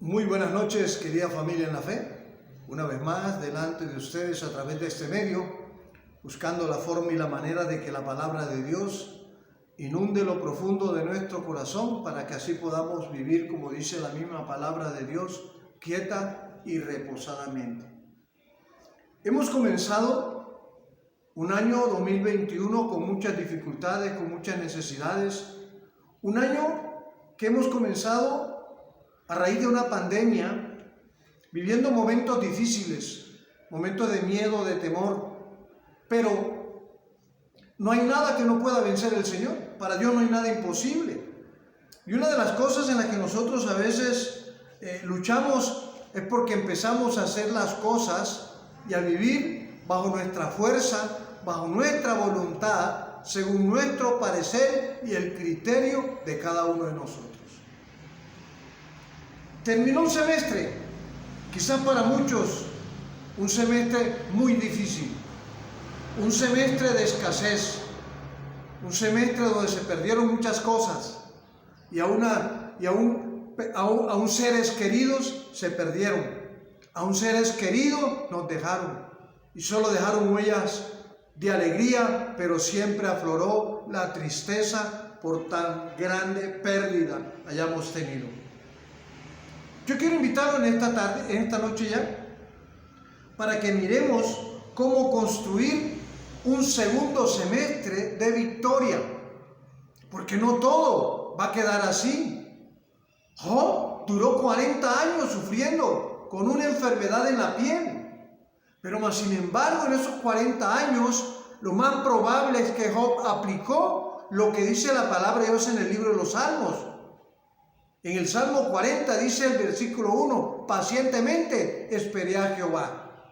Muy buenas noches, querida familia en la fe. Una vez más, delante de ustedes a través de este medio, buscando la forma y la manera de que la palabra de Dios inunde lo profundo de nuestro corazón para que así podamos vivir, como dice la misma palabra de Dios, quieta y reposadamente. Hemos comenzado un año 2021 con muchas dificultades, con muchas necesidades. Un año que hemos comenzado a raíz de una pandemia, viviendo momentos difíciles, momentos de miedo, de temor, pero no hay nada que no pueda vencer el Señor. Para Dios no hay nada imposible. Y una de las cosas en las que nosotros a veces luchamos es porque empezamos a hacer las cosas y a vivir bajo nuestra fuerza, bajo nuestra voluntad, según nuestro parecer y el criterio de cada uno de nosotros. Terminó un semestre, quizás para muchos, un semestre muy difícil, un semestre de escasez, un semestre donde se perdieron muchas cosas y aún seres queridos se perdieron, aún seres queridos nos dejaron y solo dejaron huellas de alegría, pero siempre afloró la tristeza por tan grande pérdida hayamos tenido. Yo quiero invitarlo en esta tarde, en esta noche ya, para que miremos cómo construir un segundo semestre de victoria, porque no todo va a quedar así. Job duró 40 años sufriendo con una enfermedad en la piel, pero más sin embargo en esos 40 años lo más probable es que Job aplicó lo que dice la palabra de Dios en el libro de los Salmos. En el Salmo 40 dice el versículo 1, pacientemente esperé a Jehová.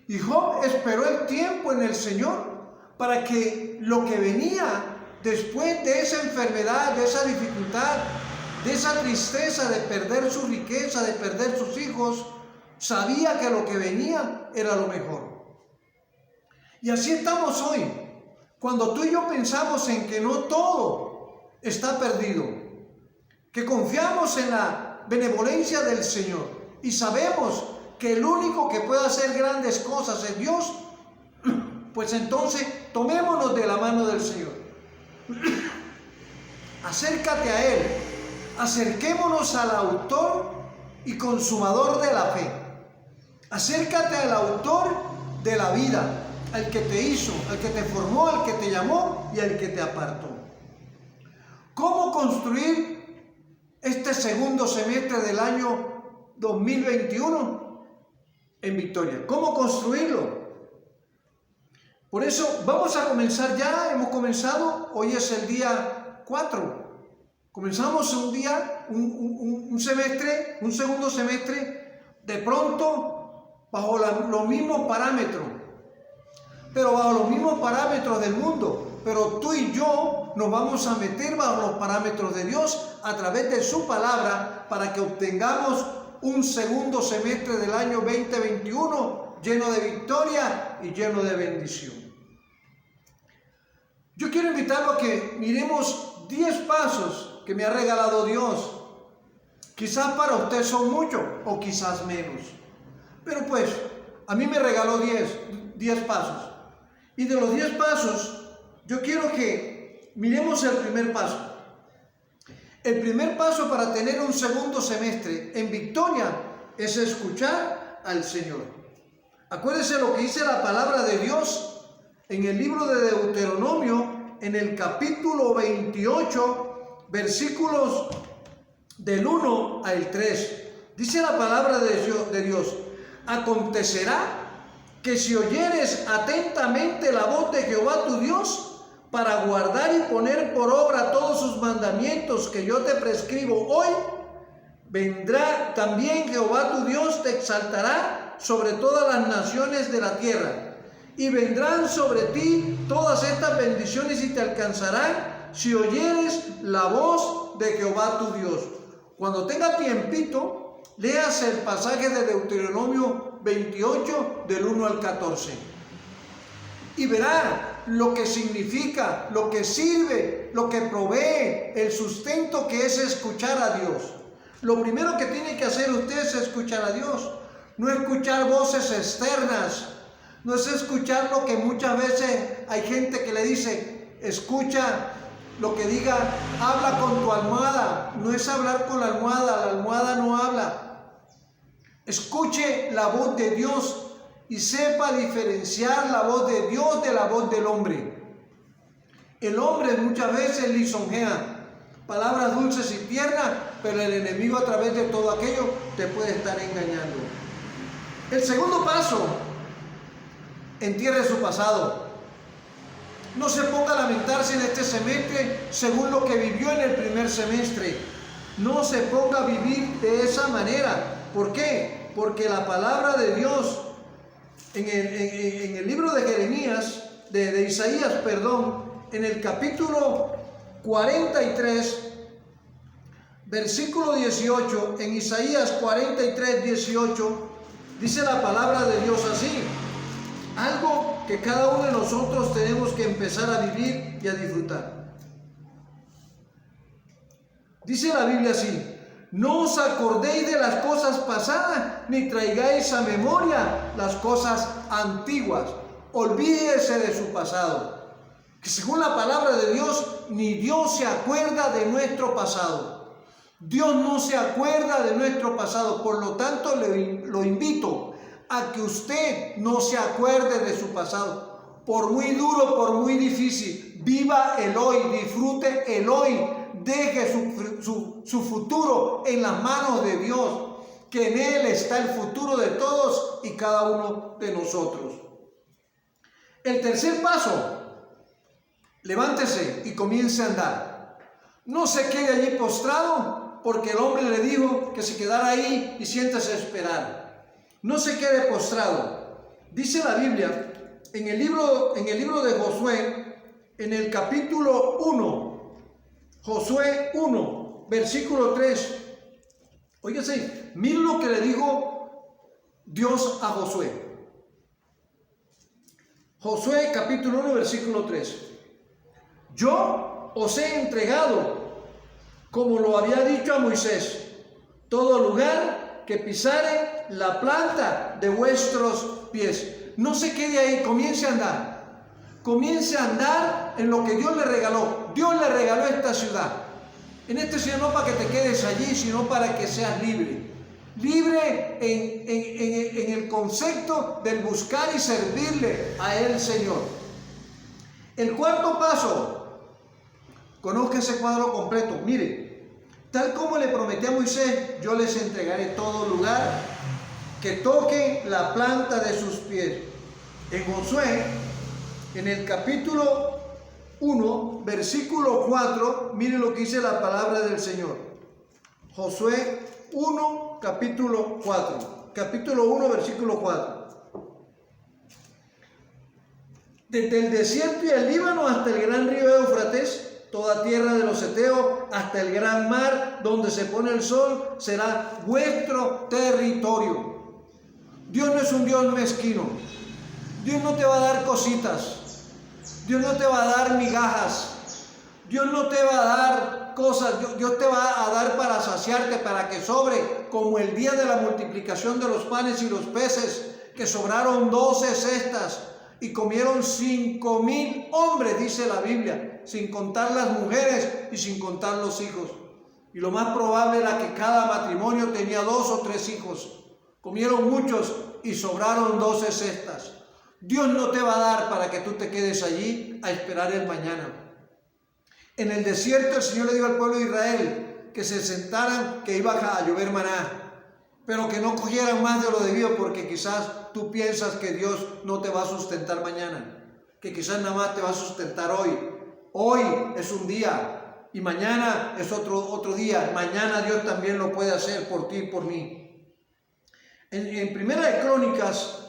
Y Job esperó el tiempo en el Señor para que lo que venía después de esa enfermedad, de esa dificultad, de esa tristeza de perder su riqueza, de perder sus hijos, sabía que lo que venía era lo mejor. Y así estamos hoy, cuando tú y yo pensamos en que no todo está perdido, que confiamos en la benevolencia del Señor y sabemos que el único que puede hacer grandes cosas es Dios, pues entonces tomémonos de la mano del Señor. Acércate a Él, acerquémonos al autor y consumador de la fe. Acércate al autor de la vida, al que te hizo, al que te formó, al que te llamó y al que te apartó. ¿Cómo construir este segundo semestre del año 2021 en victoria? ¿Cómo construirlo? Por eso vamos a comenzar ya, hemos comenzado, hoy es el día 4. Comenzamos un semestre, un segundo semestre, de pronto bajo los mismos parámetros, pero bajo los mismos parámetros del mundo. Pero tú y yo nos vamos a meter bajo los parámetros de Dios a través de su palabra para que obtengamos un segundo semestre del año 2021 lleno de victoria y lleno de bendición. Yo quiero invitarlo a que miremos 10 pasos que me ha regalado Dios. Quizás para usted son muchos o quizás menos, pero pues a mí me regaló 10 pasos. Y de los 10 pasos, yo quiero que miremos el primer paso. El primer paso para tener un segundo semestre en victoria es escuchar al Señor. Acuérdense lo que dice la palabra de Dios en el libro de Deuteronomio, en el capítulo 28, versículos del 1 al 3. Dice la palabra de Dios: acontecerá que si oyeres atentamente la voz de Jehová tu Dios, para guardar y poner por obra todos sus mandamientos que yo te prescribo hoy, vendrá también Jehová tu Dios, te exaltará sobre todas las naciones de la tierra, y vendrán sobre ti todas estas bendiciones y te alcanzarán si oyeres la voz de Jehová tu Dios. Cuando tenga tiempito, leas el pasaje de Deuteronomio 28 del 1 al 14 y verá lo que significa, lo que sirve, lo que provee, el sustento que es escuchar a Dios, Lo primero que tiene que hacer usted es escuchar a Dios, no escuchar voces externas, no es escuchar lo que muchas veces hay gente que le dice, escucha lo que diga, habla con tu almohada. No es hablar con la almohada no habla. Escuche la voz de Dios y sepa diferenciar la voz de Dios de la voz del hombre. El hombre muchas veces lisonjea palabras dulces y tiernas, pero el enemigo a través de todo aquello te puede estar engañando. El segundo paso, entierre su pasado. No se ponga a lamentarse en este semestre según lo que vivió en el primer semestre. No se ponga a vivir de esa manera. ¿Por qué? Porque la palabra de Dios en el libro de Jeremías, de Isaías, en el capítulo 43, versículo 18, en Isaías 43, 18, dice la palabra de Dios así. Algo que cada uno de nosotros tenemos que empezar a vivir y a disfrutar. Dice la Biblia así: no os acordéis de las cosas pasadas, ni traigáis a memoria las cosas antiguas. Olvídese de su pasado. Que según la palabra de Dios, ni Dios se acuerda de nuestro pasado. Dios no se acuerda de nuestro pasado. Por lo tanto, lo invito a que usted no se acuerde de su pasado. Por muy duro, por muy difícil, viva el hoy, disfrute el hoy. Deje su futuro en las manos de Dios, que en Él está el futuro de todos y cada uno de nosotros. El tercer paso: levántese y comience a andar. No se quede allí postrado, porque el hombre le dijo que se quedara ahí y siéntese a esperar. No se quede postrado. Dice la Biblia en el libro de Josué, en el capítulo 1, Josué 1, versículo 3. Óigase, miren lo que le dijo Dios a Josué. Josué capítulo 1, versículo 3. Yo os he entregado, como lo había dicho a Moisés, todo lugar que pisare la planta de vuestros pies. No se quede ahí, comience a andar. Comience a andar en lo que Dios le regaló. Dios le regaló esta ciudad. En este ciudad no para que te quedes allí, sino para que seas libre. Libre en el concepto del buscar y servirle a Él, Señor. El cuarto paso: conozca ese cuadro completo. Mire, tal como le prometí a Moisés, yo les entregaré todo lugar que toque la planta de sus pies. En Josué, en el capítulo 1, versículo 4, mire lo que dice la palabra del Señor. Josué 1, capítulo 4. Capítulo 1, versículo 4. Desde el desierto y el Líbano hasta el gran río Éufrates, toda tierra de los heteos, hasta el gran mar donde se pone el sol, será vuestro territorio. Dios no es un Dios mezquino. Dios no te va a dar cositas. Dios no te va a dar migajas. Dios no te va a dar cosas. Dios te va a dar para saciarte, para que sobre, como el día de la multiplicación de los panes y los peces, que sobraron 12 cestas y comieron 5,000 hombres, dice la Biblia, sin contar las mujeres y sin contar los hijos. Y lo más probable era que cada matrimonio tenía 2 o 3 hijos. Comieron muchos y sobraron 12 cestas. Dios no te va a dar para que tú te quedes allí a esperar el mañana. En el desierto el Señor le dijo al pueblo de Israel que se sentaran, que iba a llover maná, pero que no cogieran más de lo debido, porque quizás tú piensas que Dios no te va a sustentar mañana, que quizás nada más te va a sustentar hoy. Hoy es un día y mañana es otro día. Mañana Dios también lo puede hacer por ti y por mí. En Primera de Crónicas,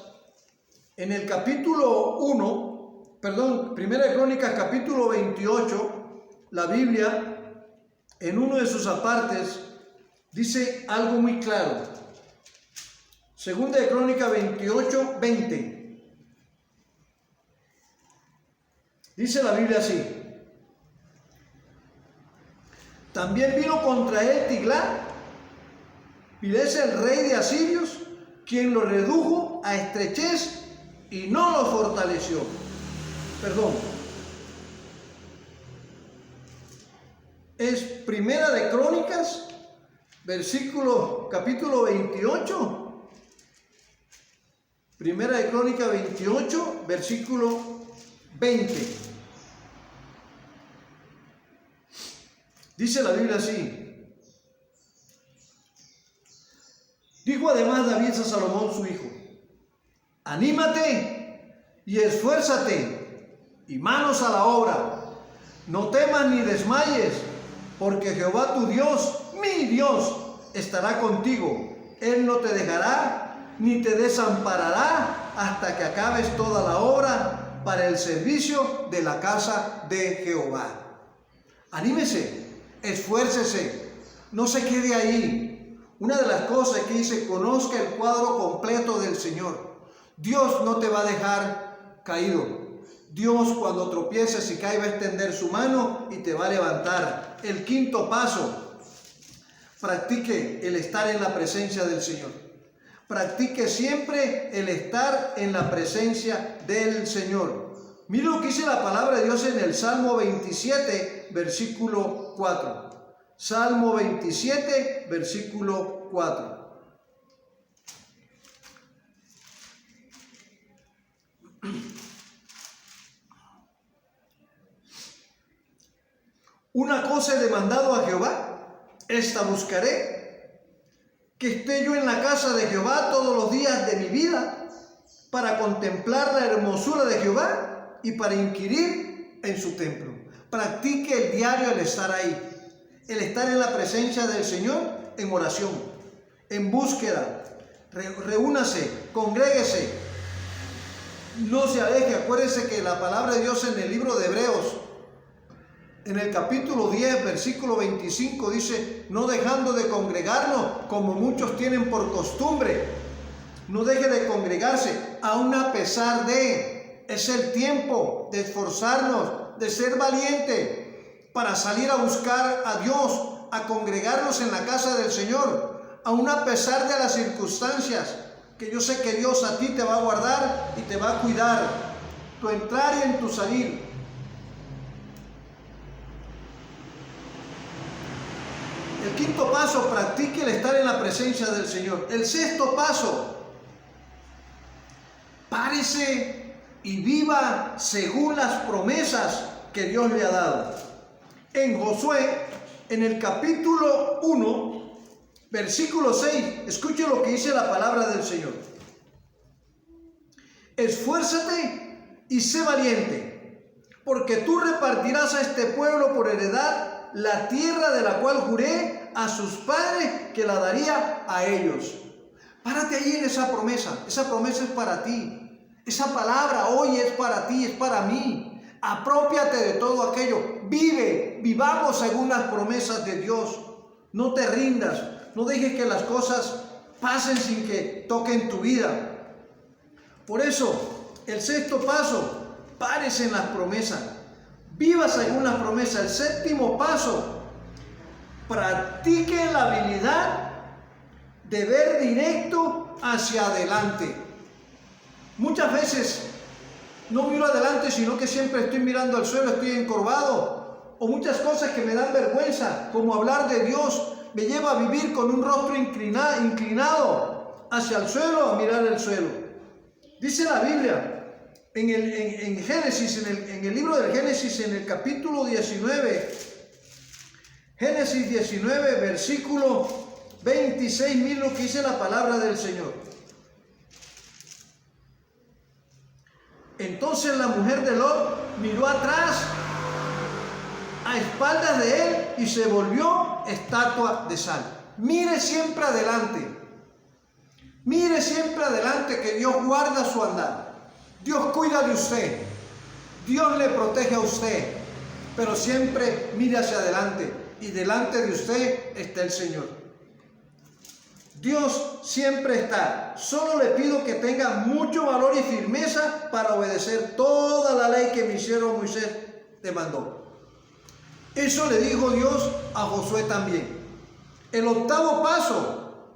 en el capítulo 1, Primera de Crónicas capítulo 28, la Biblia, en uno de sus apartes, dice algo muy claro. Segunda de Crónicas 28, 20. Dice la Biblia así: también vino contra él Tiglat, Vilés el rey de asirios, quien los redujo a estrechez y no los fortaleció. Perdón. Es Primera de Crónicas, capítulo 28. Primera de Crónicas 28, versículo 20. Dice la Biblia así. Dijo además David a Salomón su hijo: anímate y esfuérzate, y manos a la obra. No temas ni desmayes, porque Jehová tu Dios, mi Dios, estará contigo. Él no te dejará ni te desamparará hasta que acabes toda la obra para el servicio de la casa de Jehová. Anímese, esfuércese, no se quede ahí. Una de las cosas que dice: conozca el cuadro completo del Señor. Dios no te va a dejar caído. Dios, cuando tropieces y caes, va a extender su mano y te va a levantar. El quinto paso: practique el estar en la presencia del Señor. Practique siempre el estar en la presencia del Señor. Mire lo que dice la palabra de Dios en el Salmo 27, versículo 4. Salmo 27, versículo 4. Una cosa he demandado a Jehová, esta buscaré, que esté yo en la casa de Jehová todos los días de mi vida, para contemplar la hermosura de Jehová y para inquirir en su templo. Practique el diario el estar ahí. El estar en la presencia del Señor en oración, en búsqueda. Reúnase, congréguese, no se aleje. Acuérdese que la palabra de Dios en el libro de Hebreos, en el capítulo 10, versículo 25, dice: no dejando de congregarnos como muchos tienen por costumbre. No deje de congregarse, aun a pesar de. Es el tiempo de esforzarnos, de ser valiente, para salir a buscar a Dios, a congregarnos en la casa del Señor, aun a pesar de las circunstancias, que yo sé que Dios a ti te va a guardar y te va a cuidar, tu entrar y en tu salir. El quinto paso: practique el estar en la presencia del Señor. El sexto paso: párese y viva según las promesas que Dios le ha dado. En Josué, en el capítulo 1, versículo 6, escuche lo que dice la palabra del Señor. Esfuérzate y sé valiente, porque tú repartirás a este pueblo por heredad la tierra de la cual juré a sus padres que la daría a ellos. Párate ahí en esa promesa es para ti. Esa palabra hoy es para ti, es para mí. Aprópiate de todo aquello. Vivamos según las promesas de Dios. No te rindas. No dejes que las cosas pasen sin que toquen tu vida. Por eso, el sexto paso: párese en las promesas. Viva según las promesas. El séptimo paso: practique la habilidad de ver directo hacia adelante. Muchas veces no miro adelante, sino que siempre estoy mirando al suelo, estoy encorvado. O muchas cosas que me dan vergüenza, como hablar de Dios, me lleva a vivir con un rostro inclinado hacia el suelo, a mirar el suelo. Dice la Biblia en Génesis, en el libro del Génesis, en el capítulo 19, Génesis 19, versículo 26, mira lo que dice la palabra del Señor. Entonces la mujer de Lot miró atrás, a espaldas de él, y se volvió estatua de sal. Mire siempre adelante. Mire siempre adelante, que Dios guarda su andar. Dios cuida de usted. Dios le protege a usted. Pero siempre mire hacia adelante. Y delante de usted está el Señor. Dios siempre está. Solo le pido que tenga mucho valor y firmeza para obedecer toda la ley que mi siervo Moisés te mandó. Eso le dijo Dios a Josué también. El octavo paso: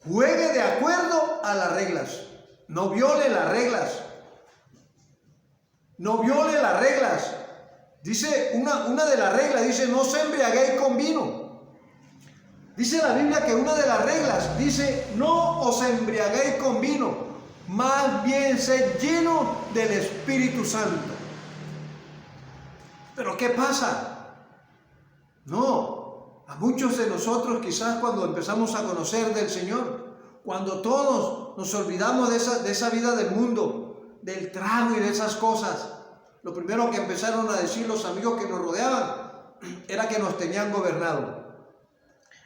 Juegue de acuerdo a las reglas. No viole las reglas. No viole las reglas. Dice una de las reglas, dice, no se embriaguéis con vino. Dice la Biblia que una de las reglas dice, no os embriaguéis con vino, más bien sed lleno del Espíritu Santo. Pero ¿qué pasa? No, a muchos de nosotros quizás cuando empezamos a conocer del Señor, cuando todos nos olvidamos de esa vida del mundo, del trago y de esas cosas, lo primero que empezaron a decir los amigos que nos rodeaban era que nos tenían gobernado,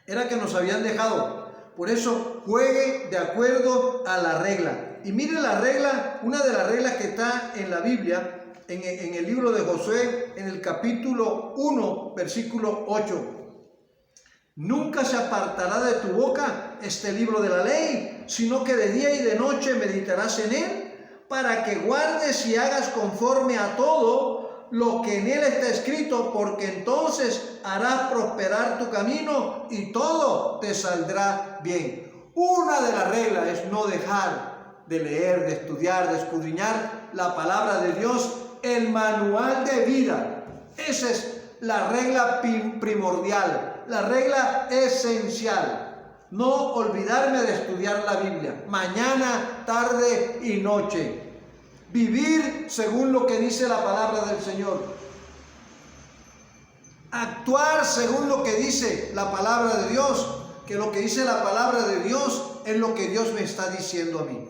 era que nos habían dejado. Por eso juegue de acuerdo a la regla. Y mire la regla, una de las reglas que está en la Biblia, en el libro de Josué, en el capítulo 1, versículo 8. Nunca se apartará de tu boca este libro de la ley, sino que de día y de noche meditarás en él, para que guardes y hagas conforme a todo lo que en él está escrito, porque entonces harás prosperar tu camino y todo te saldrá bien. Una de las reglas es no dejar de leer, de estudiar, de escudriñar la palabra de Dios, el manual de vida. Esa es la regla primordial, la regla esencial. No olvidarme de estudiar la Biblia, mañana, tarde y noche. Vivir según lo que dice la palabra del Señor. Actuar según lo que dice la palabra de Dios, que lo que dice la palabra de Dios es lo que Dios me está diciendo a mí.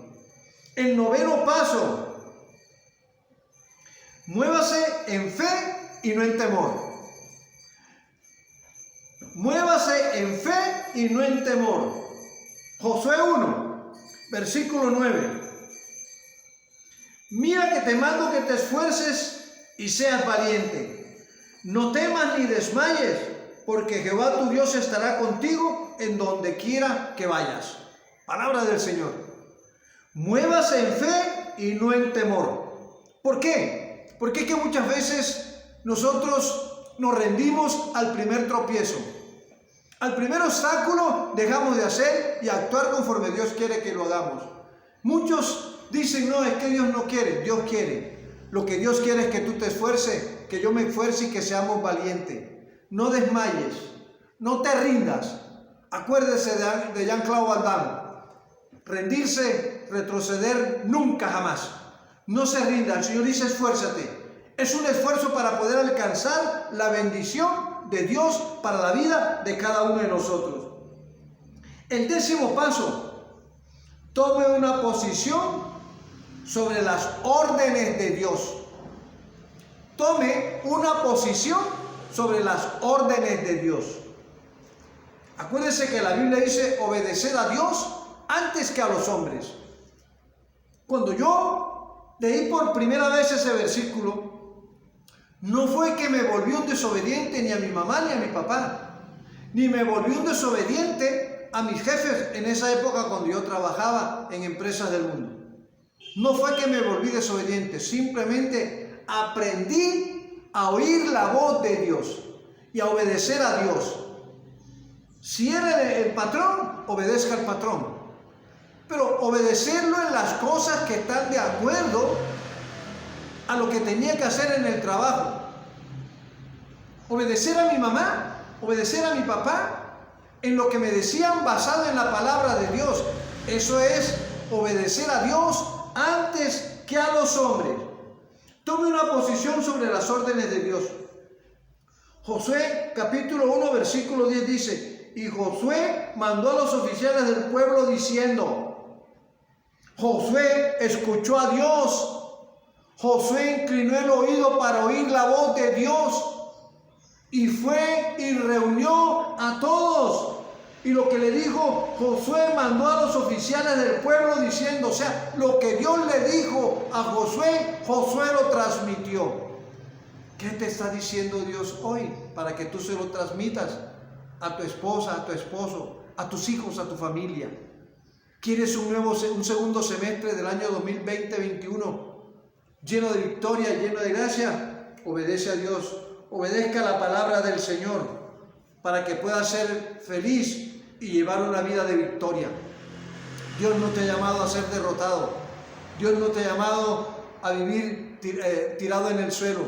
El noveno paso: muévase en fe y no en temor. Muévase en fe y no en temor. Josué 1, versículo 9. Mira que te mando que te esfuerces y seas valiente. No temas ni desmayes, porque Jehová tu Dios estará contigo en donde quiera que vayas. Palabra del Señor. Muévase en fe y no en temor. ¿Por qué? Porque es que muchas veces nosotros nos rendimos al primer tropiezo. Al primer obstáculo dejamos de hacer y actuar conforme Dios quiere que lo hagamos. Muchos dicen, no, es que Dios no quiere. Dios quiere. Lo que Dios quiere es que tú te esfuerces, que yo me esfuerce y que seamos valientes. No desmayes, no te rindas. Acuérdese de Jean-Claude Van Damme. Rendirse, retroceder, nunca jamás. No se rinda. El Señor dice, esfuérzate. Es un esfuerzo para poder alcanzar la bendición de Dios para la vida de cada uno de nosotros. El décimo paso: tome una posición sobre las órdenes de Dios. Tome una posición sobre las órdenes de Dios. Acuérdense que la Biblia dice obedecer a Dios antes que a los hombres. Cuando yo leí por primera vez ese versículo, no fue que me volví un desobediente ni a mi mamá ni a mi papá, ni me volví un desobediente a mis jefes en esa época cuando yo trabajaba en empresas del mundo. No fue que me volví desobediente, simplemente aprendí a oír la voz de Dios y a obedecer a Dios. Si era el patrón, obedezca al patrón, pero obedecerlo en las cosas que están de acuerdo a lo que tenía que hacer en el trabajo. Obedecer a mi mamá, obedecer a mi papá, en lo que me decían basado en la palabra de Dios. Eso es obedecer a Dios antes que a los hombres. Tome una posición sobre las órdenes de Dios. Josué capítulo 1 versículo 10 dice: y Josué mandó a los oficiales del pueblo diciendo. Josué escuchó a Dios. Josué inclinó el oído para oír la voz de Dios y fue y reunió a todos. Y lo que le dijo, Josué mandó a los oficiales del pueblo diciendo, o sea, lo que Dios le dijo a Josué, Josué lo transmitió. ¿Qué te está diciendo Dios hoy para que tú se lo transmitas a tu esposa, a tu esposo, a tus hijos, a tu familia? ¿Quieres un segundo semestre del año 2020-21 lleno de victoria, lleno de gracia? Obedece a Dios, obedezca la palabra del Señor para que puedas ser feliz y llevar una vida de victoria. Dios no te ha llamado a ser derrotado. Dios no te ha llamado a vivir tirado en el suelo.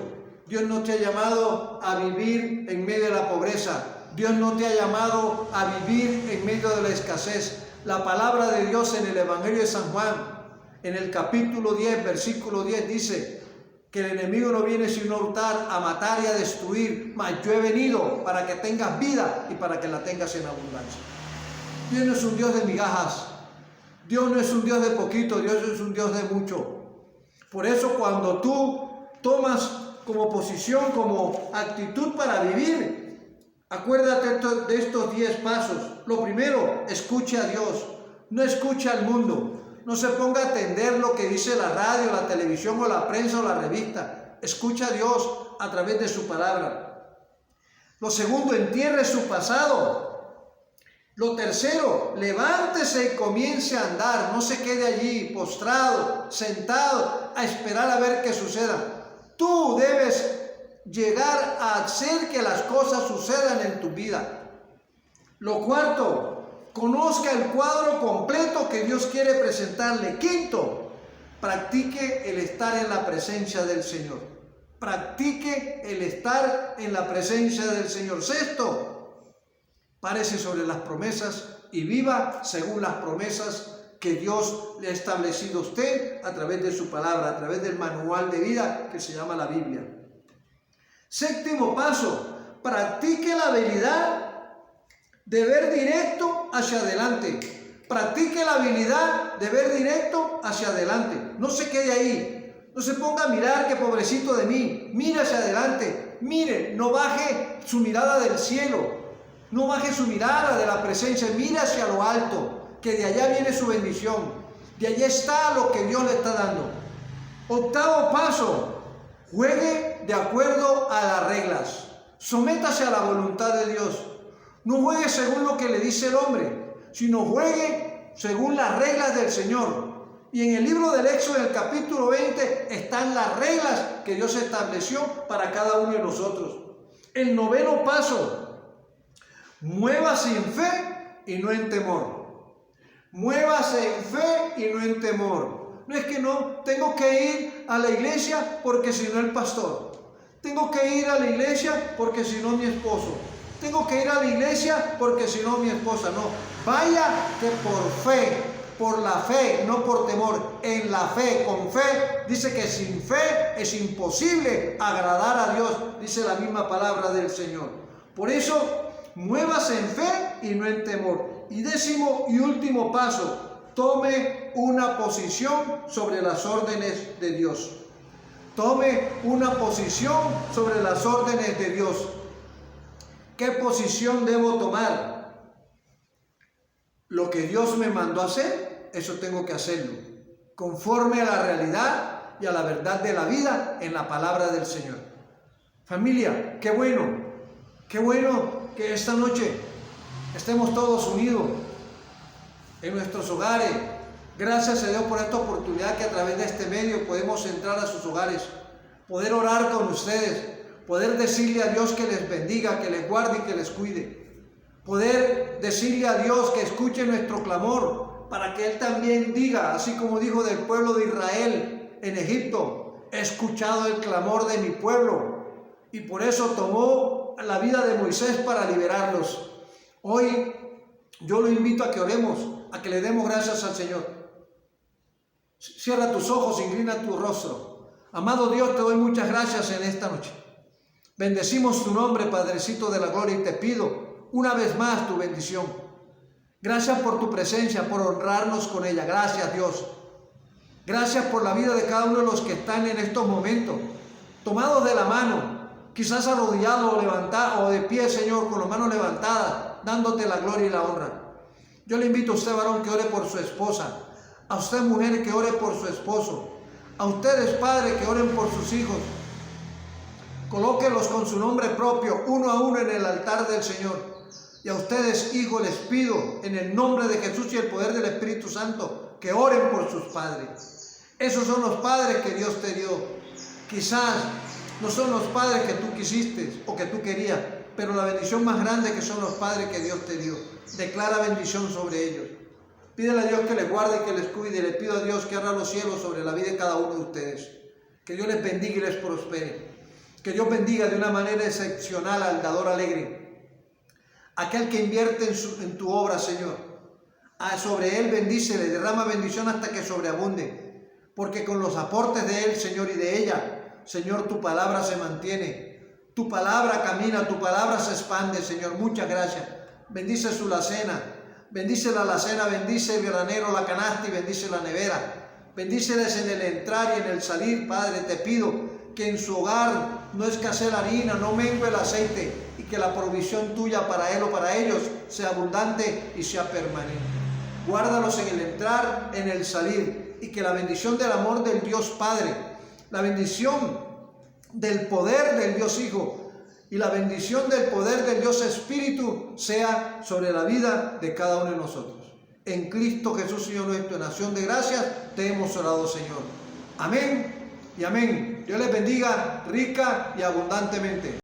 Dios no te ha llamado a vivir en medio de la pobreza. Dios no te ha llamado a vivir en medio de la escasez. La palabra de Dios en el Evangelio de San Juan, en el capítulo 10, versículo 10, dice que el enemigo no viene sino a hurtar, a matar y a destruir, mas yo he venido para que tengas vida y para que la tengas en abundancia. Dios no es un Dios de migajas. Dios no es un Dios de poquito, Dios es un Dios de mucho. Por eso cuando tú tomas como posición, como actitud para vivir, acuérdate de estos 10 pasos. Lo primero, escuche a Dios, no escuche al mundo. No se ponga a atender lo que dice la radio, la televisión o la prensa o la revista. Escucha a Dios a través de su palabra. Lo segundo, entierre su pasado. Lo tercero, levántese y comience a andar. No se quede allí postrado, sentado, a esperar a ver qué suceda. Tú debes llegar a hacer que las cosas sucedan en tu vida. Lo cuarto, conozca el cuadro completo que Dios quiere presentarle. Quinto, practique el estar en la presencia del Señor. Practique el estar en la presencia del Señor. Sexto, párese sobre las promesas y viva según las promesas que Dios le ha establecido a usted a través de su palabra, a través del manual de vida que se llama la Biblia. Séptimo paso, practique la habilidad de ver directo hacia adelante. Practique la habilidad de ver directo hacia adelante. No se quede ahí. No se ponga a mirar que pobrecito de mí. Mire hacia adelante. Mire, no baje su mirada del cielo. No baje su mirada de la presencia. Mire hacia lo alto, que de allá viene su bendición. De allá está lo que Dios le está dando. Octavo paso, juegue de acuerdo a las reglas. Sométase a la voluntad de Dios. No juegue según lo que le dice el hombre, sino juegue según las reglas del Señor. Y en el libro del Éxodo, en el capítulo 20, están las reglas que Dios estableció para cada uno de nosotros. El noveno paso, muévase en fe y no en temor. Muévase en fe y no en temor. No es que no, tengo que ir a la iglesia porque si no el pastor. Tengo que ir a la iglesia porque si no mi esposo. Tengo que ir a la iglesia porque si no mi esposa. No, vaya que por fe, por la fe, no por temor. En la fe, con fe, dice que sin fe es imposible agradar a Dios. Dice la misma palabra del Señor. Por eso, muévase en fe y no en temor. Y décimo y último paso, tome una posición sobre las órdenes de Dios. Tome una posición sobre las órdenes de Dios. ¿Qué posición debo tomar? Lo que Dios me mandó a hacer, eso tengo que hacerlo, conforme a la realidad y a la verdad de la vida en la palabra del Señor. Familia, qué bueno que esta noche estemos todos unidos en nuestros hogares. Gracias a Dios por esta oportunidad que a través de este medio podemos entrar a sus hogares, poder orar con ustedes, poder decirle a Dios que les bendiga, que les guarde y que les cuide, poder decirle a Dios que escuche nuestro clamor para que Él también diga, así como dijo del pueblo de Israel en Egipto: he escuchado el clamor de mi pueblo, y por eso tomó la vida de Moisés para liberarlos. Hoy yo lo invito a que oremos, a que le demos gracias al Señor. Cierra tus ojos, inclina tu rostro. Amado Dios, te doy muchas gracias en esta noche. Bendecimos tu nombre, Padrecito de la gloria, y te pido una vez más tu bendición. Gracias por tu presencia, por honrarnos con ella. Gracias, Dios. Gracias por la vida de cada uno de los que están en estos momentos, tomados de la mano, quizás arrodillados o levantados o de pie, Señor, con las manos levantadas, dándote la gloria y la honra. Yo le invito a usted, varón, que ore por su esposa, a usted, mujer, que ore por su esposo, a ustedes, padres, que oren por sus hijos. Colóquelos con su nombre propio, uno a uno, en el altar del Señor. Y a ustedes, hijos, les pido, en el nombre de Jesús y el poder del Espíritu Santo, que oren por sus padres. Esos son los padres que Dios te dio. Quizás no son los padres que tú quisiste o que tú querías, pero la bendición más grande que son los padres que Dios te dio. Declara bendición sobre ellos. Pídele a Dios que les guarde y que les cuide. Le pido a Dios que abra los cielos sobre la vida de cada uno de ustedes. Que Dios les bendiga y les prospere. Que Dios bendiga de una manera excepcional al dador alegre. Aquel que invierte en tu obra, Señor. Sobre él bendícele, derrama bendición hasta que sobreabunde. Porque con los aportes de él, Señor, y de ella, Señor, tu palabra se mantiene. Tu palabra camina, tu palabra se expande, Señor. Muchas gracias. Bendice su alacena. Bendice la alacena, bendice el granero, la canasta y bendice la nevera. Bendíceles en el entrar y en el salir, Padre. Te pido que en su hogar no escasee la harina, no mengue el aceite y que la provisión tuya para él o para ellos sea abundante y sea permanente. Guárdalos en el entrar, en el salir y que la bendición del amor del Dios Padre, la bendición del poder del Dios Hijo y la bendición del poder del Dios Espíritu sea sobre la vida de cada uno de nosotros. En Cristo Jesús, Señor nuestro, en acción de gracias, te hemos orado, Señor. Amén y amén. Dios les bendiga rica y abundantemente.